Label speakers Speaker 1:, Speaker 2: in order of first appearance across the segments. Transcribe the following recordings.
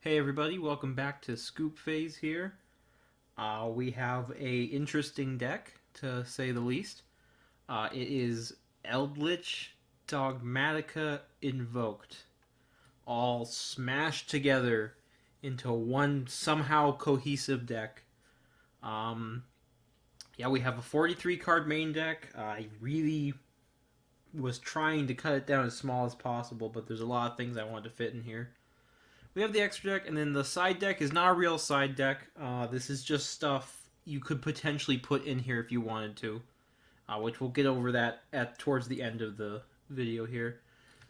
Speaker 1: Hey everybody, welcome back to Scoop Phase here. We have a interesting deck, to say the least. It is Eldlich Dogmatika Invoked, all smashed together into one somehow cohesive deck. Um, yeah, we have a 43 card main deck. I really was trying to cut it down as small as possible, but there's a lot of things I wanted to fit in here. We have the extra deck, and then the side deck is not a real side deck. This is just stuff you could potentially put in here if you wanted to, which we'll get over that at towards the end of the video here.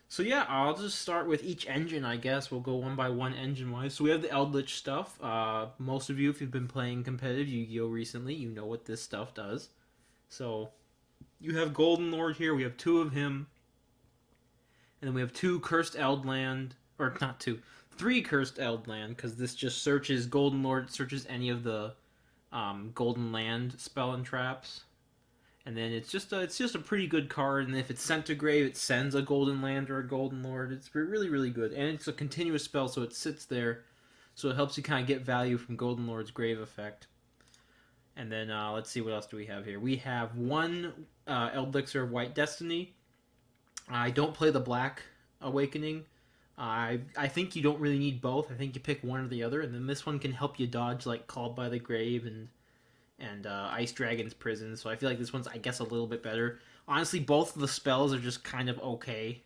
Speaker 1: So yeah, I'll just start with each engine, I guess. We'll go one by one engine-wise. So we have the Eldlich stuff. Most of you, if you've been playing competitive Yu-Gi-Oh! Recently, you know what this stuff does. So you have Golden Lord here. We have two of him. And then we have two Cursed Eldland, or not two, three Cursed Eldland, because this just searches Golden Lord, searches any of the Golden Land spell and traps, and then it's just a pretty good card. And if it's sent to grave, it sends a Golden Land or a Golden Lord. It's really really good, and it's a continuous spell, so it sits there, so it helps you kind of get value from Golden Lord's grave effect. And then let's see, what else do we have here? We have one Elixir of White Destiny. I don't play the Black Awakening. I think you don't really need both. I think you pick one or the other, and then this one can help you dodge like Called by the Grave and Ice Dragon's Prison. So I feel like this one's, I guess, a little bit better. Honestly, both of the spells are just kind of okay,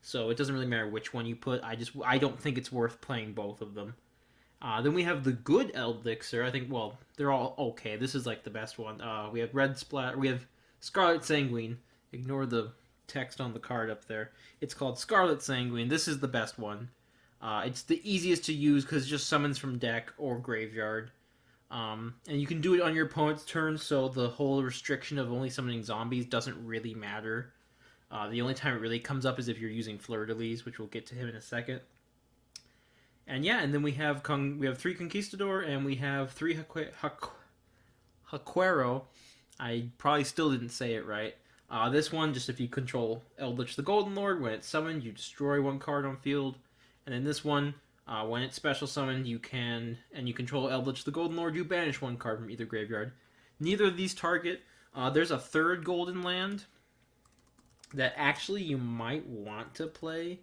Speaker 1: so it doesn't really matter which one you put. I don't think it's worth playing both of them. Then we have the good Elixir. I think, well, they're all okay. This is like the best one. We have Red Splat. We have Scarlet Sanguine. Ignore the text on the card up there. It's called Scarlet Sanguine. This is the best one. It's the easiest to use because it just summons from deck or graveyard. And you can do it on your opponent's turn, so the whole restriction of only summoning zombies doesn't really matter. The only time it really comes up is if you're using Fleur-de-Lis, which we'll get to him in a second. And yeah, and then we have three Conquistador, and we have three Haquero. I probably still didn't say it right. This one, just if you control Eldlich the Golden Lord, when it's summoned, you destroy one card on field. And then this one, when it's special summoned, you control Eldlich the Golden Lord, you banish one card from either graveyard. Neither of these target. There's a third Golden Land that actually you might want to play.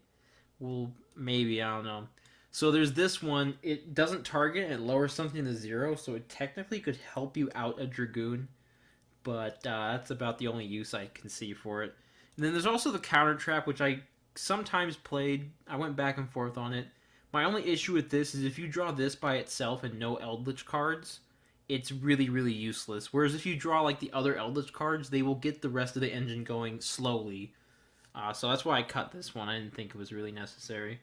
Speaker 1: Well, maybe, I don't know. So there's this one. It doesn't target, and it lowers something to 0, so it technically could help you out a Dragoon, but that's about the only use I can see for it. And then there's also the Counter Trap, which I sometimes played. I went back and forth on it. My only issue with this is if you draw this by itself and no Eldlich cards, it's really, really useless. Whereas if you draw like the other Eldlich cards, they will get the rest of the engine going slowly. So that's why I cut this one. I didn't think it was really necessary.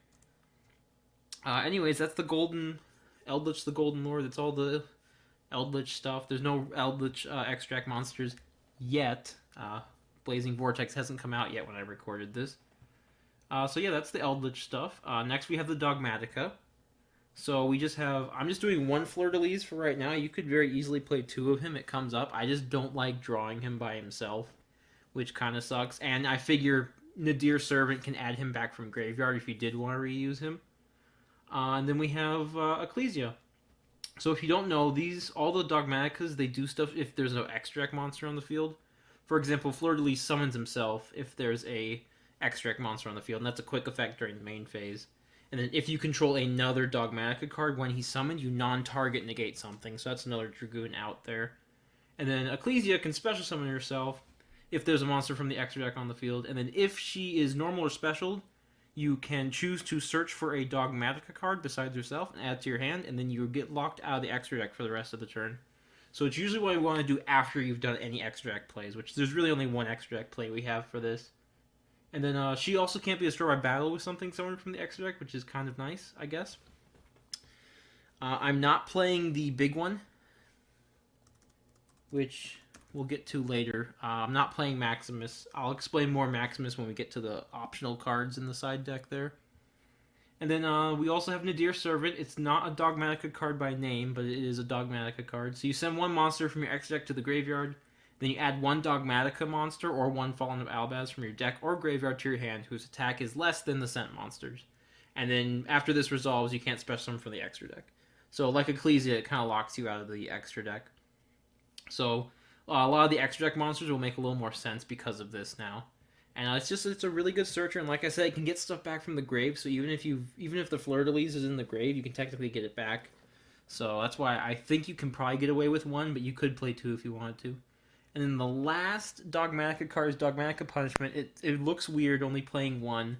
Speaker 1: Anyways, that's the Golden Eldlich, the Golden Lord. That's all the Eldlich stuff. There's no Eldlich extract monsters yet. Blazing Vortex hasn't come out yet when I recorded this. So yeah, that's the Eldlich stuff. Next we have the Dogmatika. So we just have, I'm just doing one Fleur-de-Lis for right now. You could very easily play two of him. It comes up. I just don't like drawing him by himself, which kind of sucks. And I figure Nadir Servant can add him back from graveyard if you did want to reuse him. And then we have Ecclesia. So if you don't know, all the Dogmatikas, they do stuff if there's no extract monster on the field. For example, Fleur-de-Lis summons himself if there's a extract monster on the field, and that's a quick effect during the main phase. And then if you control another Dogmatika card when he's summoned, you non-target negate something, so that's another Dragoon out there. And then Ecclesia can special summon herself if there's a monster from the extra deck on the field, and then if she is normal or special, you can choose to search for a Dogmatika card besides yourself and add it to your hand, and then you get locked out of the extra deck for the rest of the turn. So it's usually what you want to do after you've done any extra deck plays, which there's really only one extra deck play we have for this. And then she also can't be destroyed by battle with something summoned from the extra deck, which is kind of nice, I guess. I'm not playing the big one, which we'll get to later. I'm not playing Maximus. I'll explain more Maximus when we get to the optional cards in the side deck there. And then we also have Nadir Servant. It's not a Dogmatika card by name, but it is a Dogmatika card. So you send one monster from your extra deck to the graveyard, then you add one Dogmatika monster or one Fallen of Albaz from your deck or graveyard to your hand whose attack is less than the sent monsters. And then after this resolves, you can't special summon from the extra deck. So like Ecclesia, it kind of locks you out of the extra deck. So a lot of the extra deck monsters will make a little more sense because of this now. And it's a really good searcher, and like I said, it can get stuff back from the grave. So even if the Fleur de Lis is in the grave, you can technically get it back. So that's why I think you can probably get away with one, but you could play two if you wanted to. And then the last Dogmatika card is Dogmatika Punishment. It looks weird only playing one,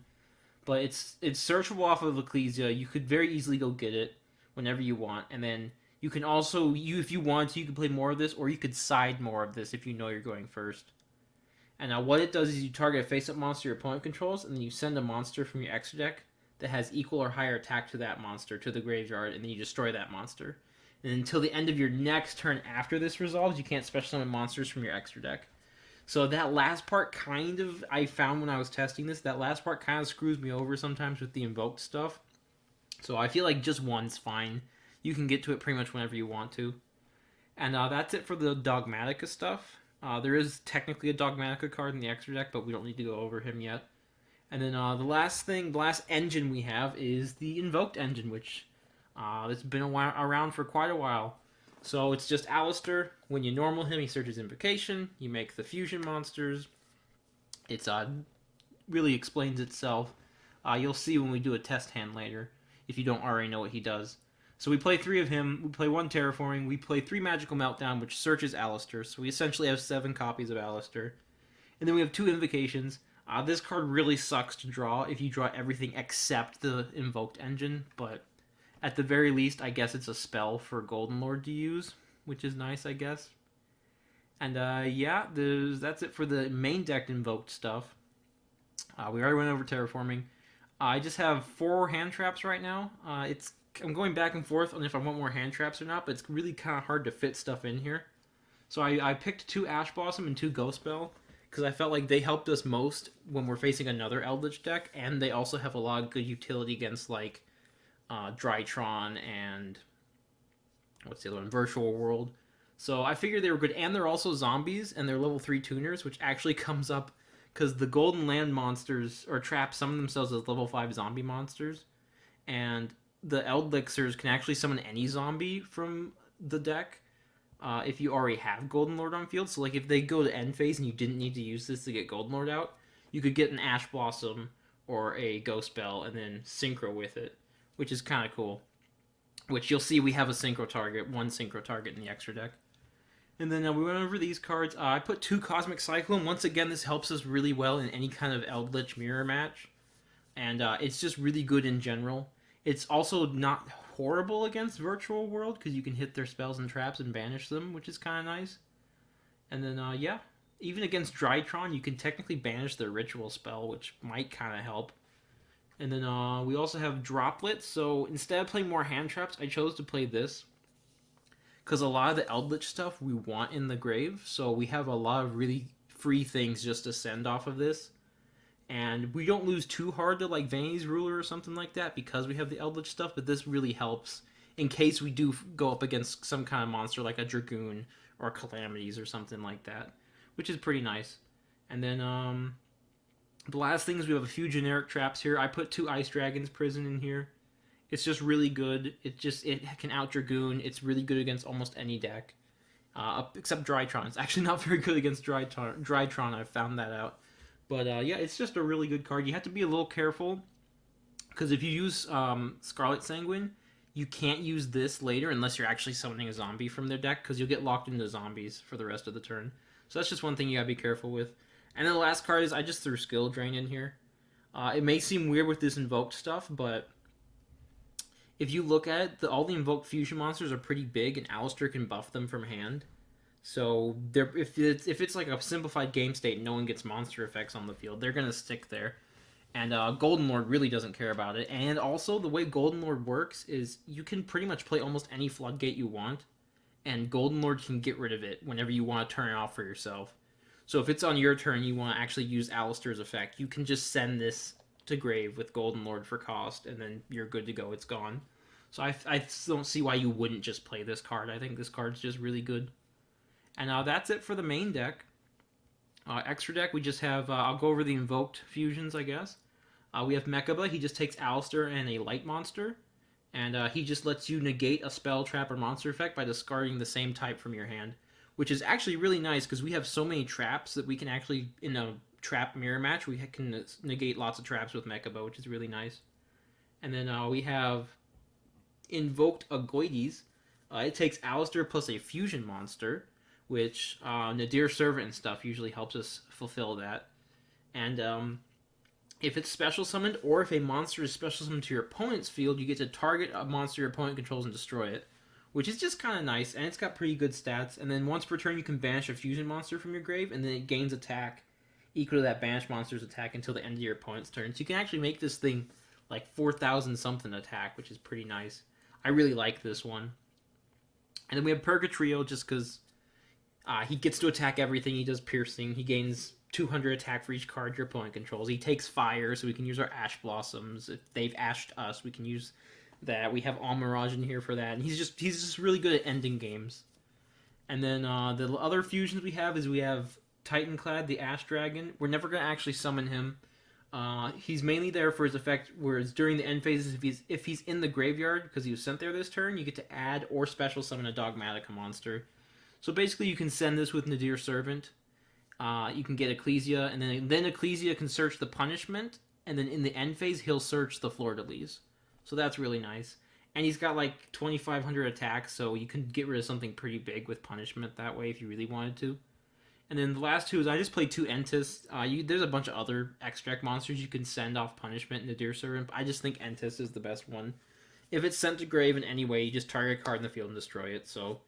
Speaker 1: but it's searchable off of Ecclesia. You could very easily go get it whenever you want, and then you can also if you want to, you can play more of this, or you could side more of this if you know you're going first. And now what it does is you target a face-up monster your opponent controls, and then you send a monster from your extra deck that has equal or higher attack to that monster to the graveyard, and then you destroy that monster. And until the end of your next turn after this resolves, you can't special summon monsters from your extra deck. So that last part I found when I was testing this, that last part kind of screws me over sometimes with the invoked stuff. So I feel like just one's fine. You can get to it pretty much whenever you want to. And that's it for the Dogmatika stuff. There is technically a Dogmatika card in the extra deck, but we don't need to go over him yet. And then the last engine we have is the Invoked engine, which it's been around for quite a while. So it's just Alistair. When you normal him, he searches Invocation. You make the fusion monsters. It's really explains itself. You'll see when we do a test hand later, if you don't already know what he does. So we play 3 of him, we play 1 Terraforming, we play 3 Magical Meltdown, which searches Alistair, so we essentially have 7 copies of Alistair. And then we have 2 Invocations. This card really sucks to draw if you draw everything except the Invoked engine, but at the very least, I guess it's a spell for Golden Lord to use, which is nice, I guess. And yeah, that's it for the main deck Invoked stuff. We already went over Terraforming. I just have 4 hand traps right now. I'm going back and forth on if I want more hand traps or not, but it's really kind of hard to fit stuff in here. So I picked 2 Ash Blossom and 2 Ghost Spell because I felt like they helped us most when we're facing another Eldlich deck, and they also have a lot of good utility against like Drytron and what's the other one? Virtual World. So I figured they were good, and they're also zombies, and they're level 3 tuners, which actually comes up because the Golden Land monsters or traps summon themselves as level 5 zombie monsters, and the Eldlichers can actually summon any zombie from the deck if you already have Golden Lord on field. So like if they go to end phase and you didn't need to use this to get Golden Lord out, you could get an Ash Blossom or a Ghost Spell and then synchro with it, which is kind of cool. Which you'll see we have a synchro target, 1 synchro target in the extra deck. And then we went over these cards. I put 2 Cosmic Cyclone. Once again, this helps us really well in any kind of Eldlich mirror match. And it's just really good in general. It's also not horrible against Virtual World because you can hit their spells and traps and banish them, which is kind of nice. And then, yeah, even against Drytron, you can technically banish their Ritual spell, which might kind of help. And then we also have Droplets, so instead of playing more hand traps, I chose to play this. Because a lot of the Eldlich stuff we want in the grave, so we have a lot of really free things just to send off of this. And we don't lose too hard to like Vanity's Ruler or something like that because we have the Eldlich stuff, but this really helps in case we do go up against some kind of monster like a Dragoon or Calamities or something like that, which is pretty nice. And then the last thing is we have a few generic traps here. I put 2 Ice Dragons Prison in here. It's just really good. It can out Dragoon. It's really good against almost any deck, except Drytron. It's actually not very good against Drytron. I've found that out. But yeah, it's just a really good card. You have to be a little careful because if you use Scarlet Sanguine, you can't use this later unless you're actually summoning a zombie from their deck because you'll get locked into zombies for the rest of the turn. So that's just one thing you gotta be careful with. And then the last card is I just threw Skill Drain in here. It may seem weird with this invoked stuff, but if you look at it, all the invoked fusion monsters are pretty big, and Alistair can buff them from hand. So if it's like a simplified game state and no one gets monster effects on the field, they're going to stick there. And Golden Lord really doesn't care about it. And also, the way Golden Lord works is you can pretty much play almost any Floodgate you want, and Golden Lord can get rid of it whenever you want to turn it off for yourself. So if it's on your turn you want to actually use Alistair's effect, you can just send this to grave with Golden Lord for cost, and then you're good to go. It's gone. So I don't see why you wouldn't just play this card. I think this card's just really good. And that's it for the main deck. Extra deck, we just have, I'll go over the invoked fusions, I guess. We have Mechaba. He just takes Alistair and a light monster, and he just lets you negate a spell, trap, or monster effect by discarding the same type from your hand, which is actually really nice because we have so many traps that we can actually, in a trap mirror match, we can negate lots of traps with Mechaba, which is really nice. And then we have Invoked Agoides. It takes Alistair plus a fusion monster, which Nadir Servant and stuff usually helps us fulfill that. And if it's special summoned, or if a monster is special summoned to your opponent's field, you get to target a monster your opponent controls and destroy it, which is just kind of nice, and it's got pretty good stats. And then once per turn, you can banish a fusion monster from your grave, and then it gains attack equal to that banished monster's attack until the end of your opponent's turn. So you can actually make this thing like 4,000 something attack, which is pretty nice. I really like this one. And then we have Purgatrio, just because he gets to attack everything. He does piercing. He gains 200 attack for each card your opponent controls. He takes fire, so we can use our Ash Blossoms. If they've ashed us, we can use that. We have Almirage in here for that. And he's just really good at ending games. And then the other fusions we have Titanclad, the Ash Dragon. We're never going to actually summon him. He's mainly there for his effect, whereas during the end phases, if he's in the graveyard, because he was sent there this turn, you get to add or special summon a Dogmatika monster. So basically you can send this with Nadir Servant. You can get Ecclesia, and then Ecclesia can search the punishment, and then in the end phase, he'll search the Fleur-de-Lis. So that's really nice. And he's got like 2,500 attacks, so you can get rid of something pretty big with punishment that way if you really wanted to. And then the last two is I just played 2 Entis. There's a bunch of other extract monsters you can send off punishment in Nadir Servant, but I just think Entis is the best one. If it's sent to grave in any way, you just target a card in the field and destroy it. So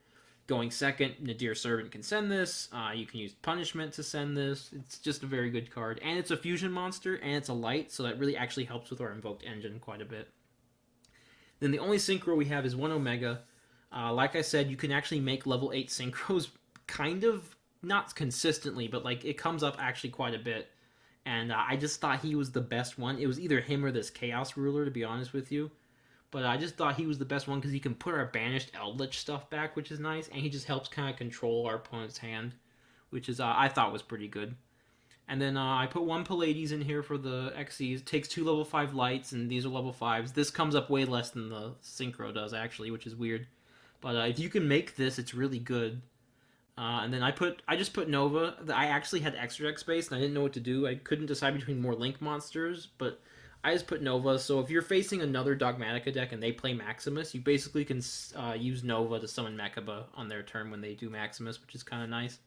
Speaker 1: going second, Nadir Servant can send this. You can use punishment to send this. It's just a very good card. And it's a fusion monster, and it's a light, so that really actually helps with our invoked engine quite a bit. Then the only synchro we have is 1 Omega. Like I said, you can actually make level 8 synchros kind of, not consistently, but like it comes up actually quite a bit. And I just thought he was the best one. It was either him or this Chaos Ruler, to be honest with you. But I just thought he was the best one because he can put our banished Eldlich stuff back, which is nice. And he just helps kind of control our opponent's hand, which is I thought was pretty good. And then I put 1 Pallades in here for the XCs. Takes 2 level 5 lights, and these are level 5s. This comes up way less than the Synchro does, actually, which is weird. But if you can make this, it's really good. And then I just put Nova. I actually had extra deck space, and I didn't know what to do. I couldn't decide between more Link monsters, but I just put Nova. So if you're facing another Dogmatika deck and they play Maximus, you basically can use Nova to summon Mechaba on their turn when they do Maximus, which is kind of nice.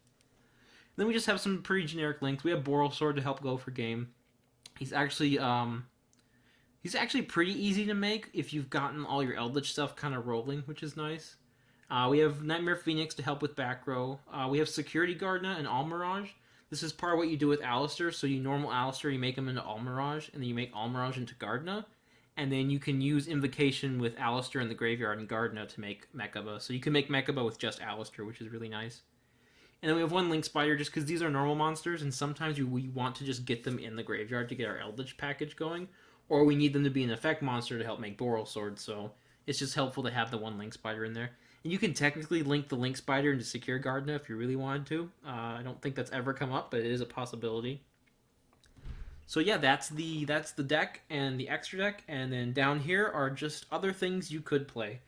Speaker 1: Then we just have some pretty generic links. We have Boral Sword to help go for game. He's actually pretty easy to make if you've gotten all your Eldlich stuff kind of rolling, which is nice. We have Nightmare Phoenix to help with back row. We have Security Gardna and Almirage. This is part of what you do with Alistair. So you normal Alistair, you make him into Almirage, and then you make Almirage into Gardna. And then you can use Invocation with Alistair in the graveyard and Gardna to make Mechaba. So you can make Mechaba with just Alistair, which is really nice. And then we have 1 Link Spider, just because these are normal monsters, and sometimes we want to just get them in the graveyard to get our Eldlich package going, or we need them to be an effect monster to help make Boral Sword, so it's just helpful to have the 1 Link Spider in there. And you can technically link the Link Spider into Secure Gardna if you really wanted to. I don't think that's ever come up, but it is a possibility. So yeah, that's the deck and the extra deck, and then down here are just other things you could play.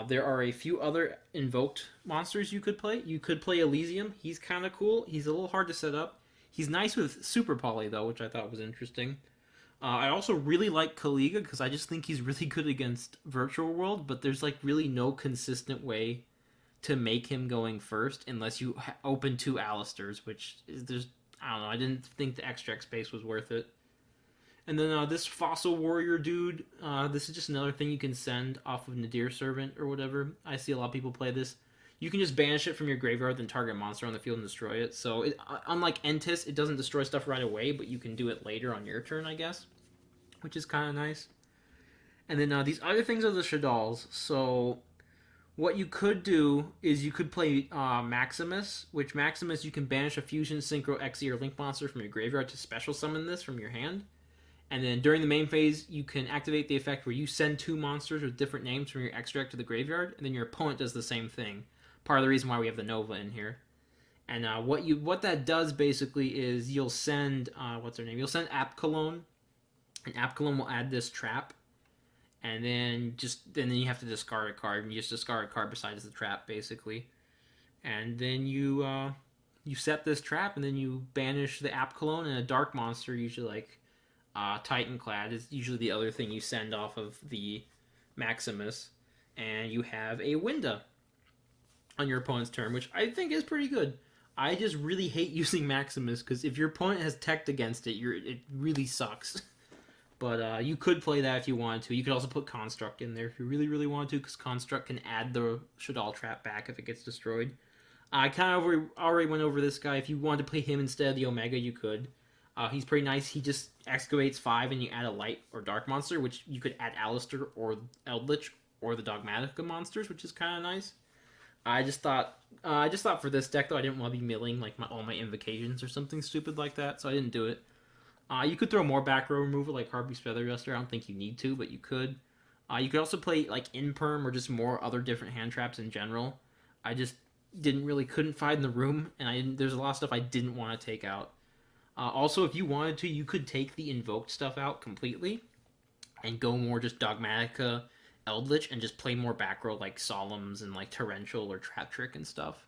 Speaker 1: There are a few other invoked monsters you could play. You could play Elysium. He's kind of cool. He's a little hard to set up. He's nice with Super Poly, though, which I thought was interesting. I also really like Kaliga because I just think he's really good against Virtual World, but there's like really no consistent way to make him going first unless you open 2 Alistairs, which is I don't know. I didn't think the extra space was worth it. And then this Fossil Warrior dude, this is just another thing you can send off of Nadir Servant or whatever. I see a lot of people play this. You can just banish it from your graveyard, then target a monster on the field and destroy it. So unlike Entis, it doesn't destroy stuff right away, but you can do it later on your turn, I guess, which is kind of nice. And then these other things are the Shaddolls. So what you could do is you could play Maximus, which Maximus you can banish a Fusion, Synchro, Xe, or Link monster from your graveyard to special summon this from your hand. And then during the main phase, you can activate the effect where you send 2 monsters with different names from your extract to the graveyard, and then your opponent does the same thing. Part of the reason why we have the Nova in here. And what that does basically is you'll send what's her name? You'll send Apcalone An Apkalon will add this trap, and then you have to discard a card. And you just discard a card besides the trap, basically. And then you set this trap, and then you banish the Apkalon and a dark monster, usually like Titanclad is usually the other thing you send off of the Maximus, and you have a Winda on your opponent's turn, which I think is pretty good. I just really hate using Maximus because if your opponent has teched against it, it really sucks. But you could play that if you wanted to. You could also put Construct in there if you really, really want to, because Construct can add the Shadal trap back if it gets destroyed. I kind of already went over this guy. If you wanted to play him instead of the Omega, you could. He's pretty nice. He just excavates 5 and you add a light or dark monster, which you could add Alistair or Eldlich or the Dogmatika monsters, which is kind of nice. I just thought for this deck though, I didn't want to be milling like all my invocations or something stupid like that, so I didn't do it. You could throw more back row removal like Harpy's Feather Duster. I don't think you need to, but you could. You could also play like Imperm or just more other different hand traps in general. I just couldn't find the room, and there's a lot of stuff I didn't want to take out. Also, if you wanted to, you could take the invoked stuff out completely and go more just Dogmatika, Eldlich, and just play more back row like Solemns and like Torrential or Trap Trick and stuff.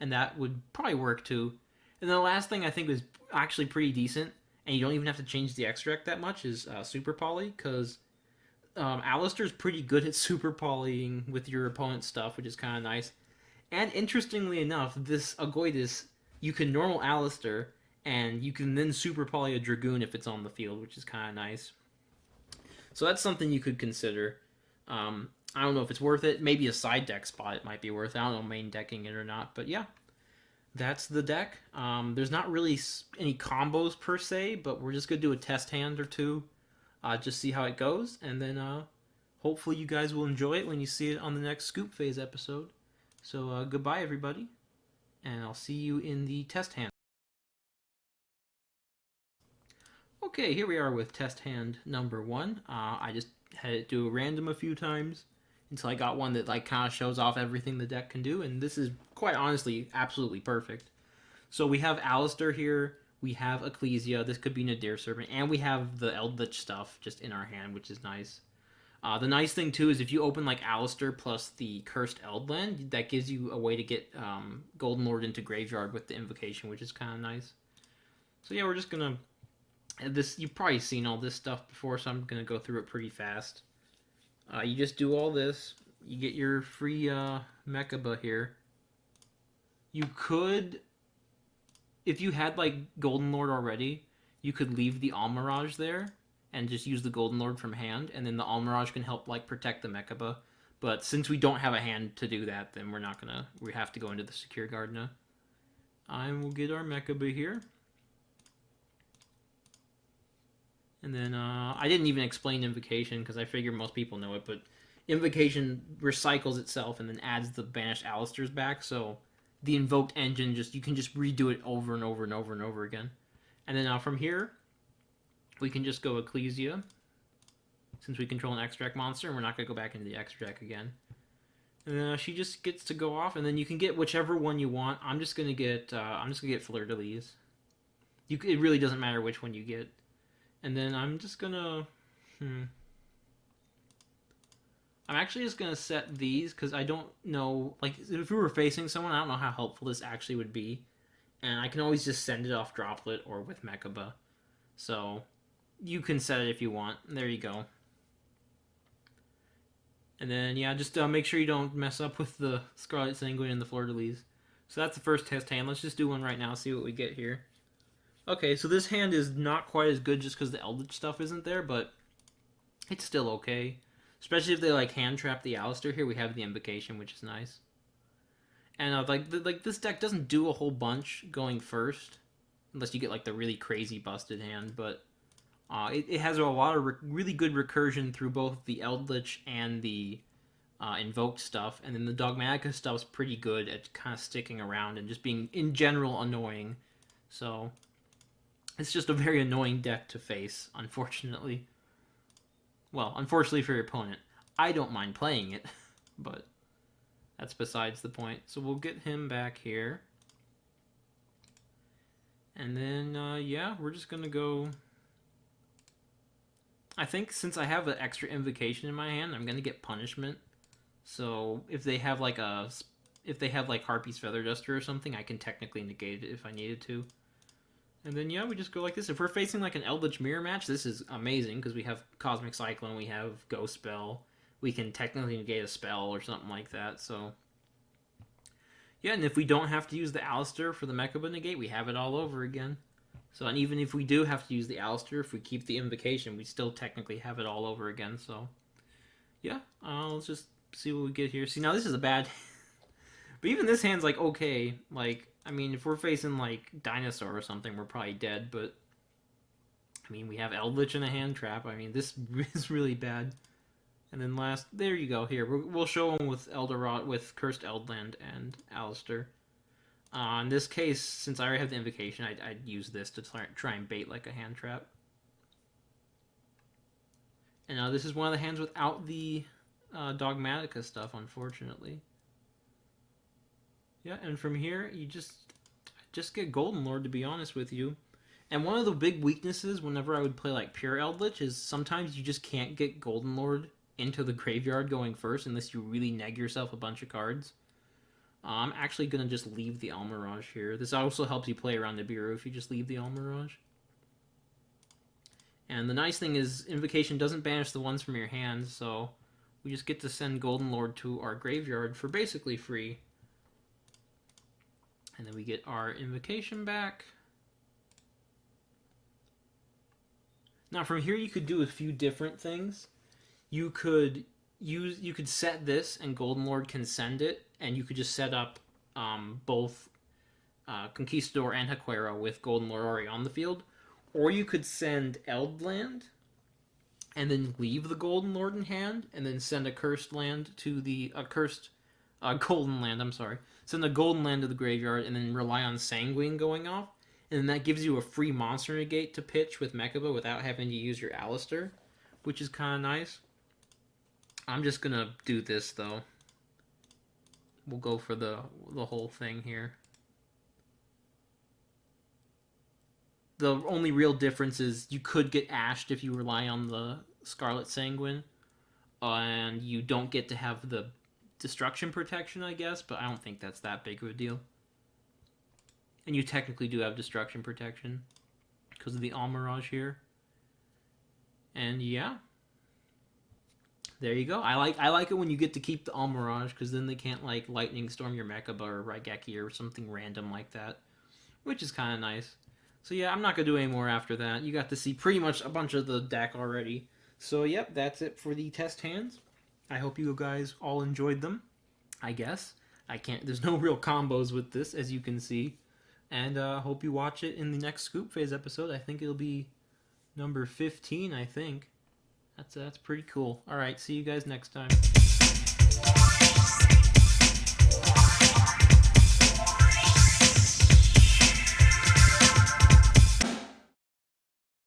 Speaker 1: And that would probably work too. And then the last thing I think is actually pretty decent, and you don't even have to change the extract that much, is Super Poly, because Alistair's pretty good at Super Polying with your opponent's stuff, which is kind of nice. And interestingly enough, this Agoidus, you can normal Alistair, and you can then Super Poly a Dragoon if it's on the field, which is kind of nice. So that's something you could consider. I don't know if it's worth it. Maybe a side deck spot it might be worth it. I don't know main decking it or not. But yeah, that's the deck. There's not really any combos per se, but we're just going to do a test hand or two. Just see how it goes. And then hopefully you guys will enjoy it when you see it on the next Scoop Phase episode. So goodbye, everybody. And I'll see you in the test hand. Okay, here we are with test hand number 1. I just had it do a random a few times until I got one that like kind of shows off everything the deck can do, and this is quite honestly absolutely perfect. So we have Alistair here, we have Ecclesia, this could be Nadir Serpent, and we have the Eldlich stuff just in our hand, which is nice. The nice thing too is if you open like Alistair plus the Cursed Eldland, that gives you a way to get Golden Lord into Graveyard with the Invocation, which is kind of nice. So yeah, we're just gonna you've probably seen all this stuff before, so I'm gonna go through it pretty fast. You just do all this. You get your free Mechaba here. You could, if you had like Golden Lord already, you could leave the Almirage there and just use the Golden Lord from hand, and then the Almirage can help like protect the Mechaba. But since we don't have a hand to do that, then we have to go into the Secure Guard now. And we'll get our Mechaba here. And then I didn't even explain Invocation because I figure most people know it, but Invocation recycles itself and then adds the banished Alistairs back, so the invoked engine you can just redo it over and over and over and over again. And then from here, we can just go Ecclesia, since we control an extract monster, and we're not going to go back into the extract again. And she just gets to go off, and then you can get whichever one you want. I'm just gonna get Fleur-de-Lis. It really doesn't matter which one you get. And then I'm just gonna I'm actually just gonna set these because I don't know, like if we were facing someone, I don't know how helpful this actually would be. And I can always just send it off Droplet or with Mechaba. So you can set it if you want. There you go. And then, yeah, just make sure you don't mess up with the Scarlet Sanguine and the Fleur-de-Lis. So that's the first test hand. Let's just do one right now, see what we get here. Okay, so this hand is not quite as good just because the Eldritch stuff isn't there, but it's still okay. Especially if they like hand trap the Alistair here, we have the Invocation, which is nice. And like this deck doesn't do a whole bunch going first, unless you get like the really crazy busted hand, but it has a lot of really good recursion through both the Eldlich and the invoked stuff, and then the Dogmatika stuff's pretty good at kind of sticking around and just being in general annoying. So it's just a very annoying deck to face, unfortunately. Well, unfortunately for your opponent. I don't mind playing it, but that's besides the point. So we'll get him back here. And then, yeah, we're just going to go I think since I have an extra invocation in my hand, I'm gonna get punishment. So if they have like Harpy's Feather Duster or something, I can technically negate it if I needed to. And then yeah, we just go like this. If we're facing like an Eldritch Mirror match, this is amazing because we have Cosmic Cyclone, we have Ghost Spell, we can technically negate a spell or something like that. So yeah, and if we don't have to use the Alistair for the Mechaba negate, we have it all over again. So, and even if we do have to use the Alistair, if we keep the invocation, we still technically have it all over again. So yeah, let's just see what we get here. See, now this is a bad but even this hand's like okay. Like, I mean, if we're facing like Dinosaur or something, we're probably dead. But I mean, we have Eldritch in a hand trap. I mean, this is really bad. And then last, there you go. Here, we'll show them with Eldorado, with Cursed Eldland and Alistair. In this case, since I already have the invocation, I'd use this to try and bait like a hand trap. And now this is one of the hands without the Dogmatika stuff, unfortunately. Yeah, and from here, you just get Golden Lord, to be honest with you. And one of the big weaknesses whenever I would play like pure Eldritch is sometimes you just can't get Golden Lord into the graveyard going first unless you really neg yourself a bunch of cards. I'm actually going to just leave the Almirage here. This also helps you play around Nibiru if you just leave the Almirage. And the nice thing is Invocation doesn't banish the ones from your hand, so we just get to send Golden Lord to our graveyard for basically free. And then we get our Invocation back. Now from here you could do a few different things. You could set this and Golden Lord can send it, and you could just set up both Conquistador and Haquera with Golden Lord already on the field. Or you could send Eldland and then leave the Golden Lord in hand and then send a cursed land to the Golden Land, I'm sorry. Send a Golden Land to the graveyard and then rely on Sanguine going off. And then that gives you a free monster negate to pitch with Mechaba without having to use your Alistair, which is kind of nice. I'm just going to do this, though. We'll go for the whole thing here. The only real difference is you could get ashed if you rely on the Scarlet Sanguine. And you don't get to have the destruction protection, I guess, but I don't think that's that big of a deal. And you technically do have destruction protection because of the Almirage here. And yeah. There you go. I like it when you get to keep the Almirage because then they can't like Lightning Storm your Mechaba or Raigeki or something random like that, which is kind of nice. So yeah, I'm not going to do any more after that. You got to see pretty much a bunch of the deck already. So yep, that's it for the test hands. I hope you guys all enjoyed them, I guess. There's no real combos with this, as you can see. And hope you watch it in the next Scoop Phase episode. I think it'll be number 15, I think. That's pretty cool. Alright, see you guys next time.